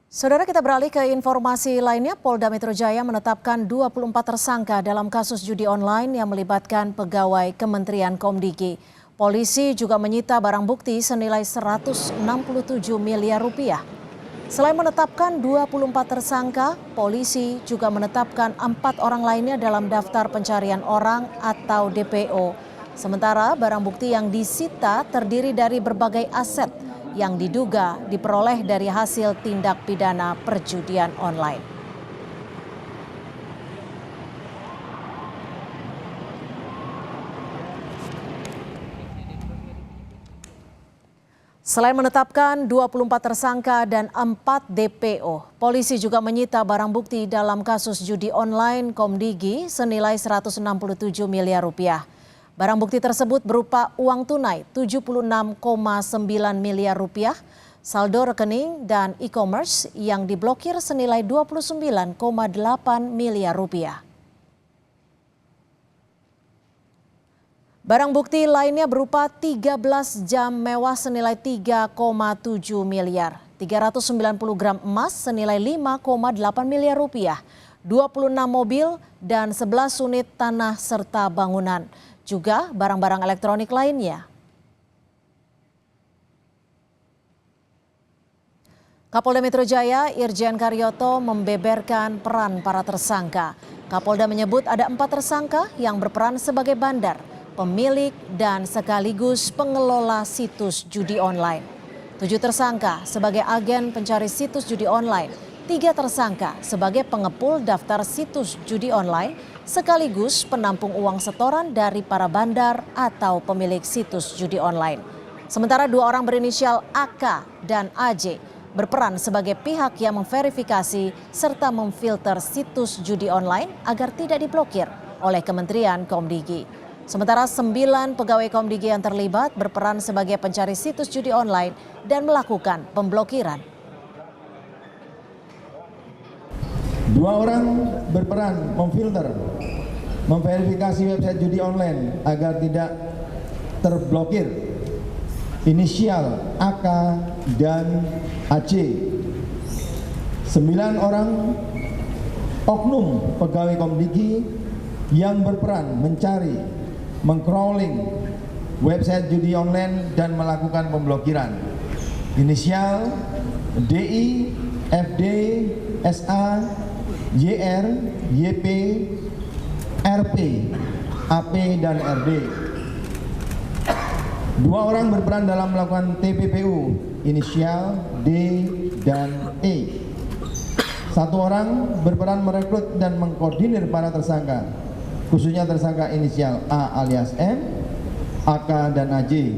Saudara, kita beralih ke informasi lainnya. Polda Metro Jaya menetapkan 24 tersangka dalam kasus judi online yang melibatkan pegawai Kementerian Komdigi. Polisi juga menyita barang bukti senilai 167 miliar rupiah. Selain menetapkan 24 tersangka, polisi juga menetapkan 4 orang lainnya dalam daftar pencarian orang atau DPO. Sementara barang bukti yang disita terdiri dari berbagai aset yang diduga diperoleh dari hasil tindak pidana perjudian online. Selain menetapkan 24 tersangka dan 4 DPO, polisi juga menyita barang bukti dalam kasus judi online Komdigi senilai 167 miliar rupiah. Barang bukti tersebut berupa uang tunai 76,9 miliar rupiah, saldo rekening dan e-commerce yang diblokir senilai 29,8 miliar rupiah. Barang bukti lainnya berupa 13 jam mewah senilai 3,7 miliar, 390 gram emas senilai 5,8 miliar rupiah, 26 mobil dan 11 unit tanah serta bangunan. Juga barang-barang elektronik lainnya. Kapolda Metro Jaya Irjen Karyoto membeberkan peran para tersangka. Kapolda menyebut ada 4 tersangka yang berperan sebagai bandar, pemilik dan sekaligus pengelola situs judi online. 7 tersangka sebagai agen pencari situs judi online, 3 tersangka sebagai pengepul daftar situs judi online, sekaligus penampung uang setoran dari para bandar atau pemilik situs judi online. Sementara 2 orang berinisial AK dan AJ berperan sebagai pihak yang memverifikasi serta memfilter situs judi online agar tidak diblokir oleh Kementerian Komdigi. Sementara 9 pegawai Komdigi yang terlibat berperan sebagai pencari situs judi online dan melakukan pemblokiran. 2 orang berperan memfilter, memverifikasi website judi online agar tidak terblokir. Inisial AK dan AC. 9 orang oknum pegawai Komdigi yang berperan mencari, mengcrawling website judi online dan melakukan pemblokiran. Inisial DI, FD, SA, YR, YP, RP, AP, dan RD. 2 orang berperan dalam melakukan TPPU, inisial D dan E. 1 orang berperan merekrut dan mengkoordinir para tersangka, khususnya tersangka inisial A alias M, AK, dan AJ,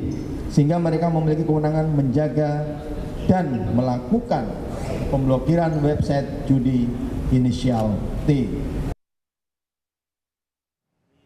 sehingga mereka memiliki kewenangan menjaga dan melakukan pemblokiran website judi inisial T.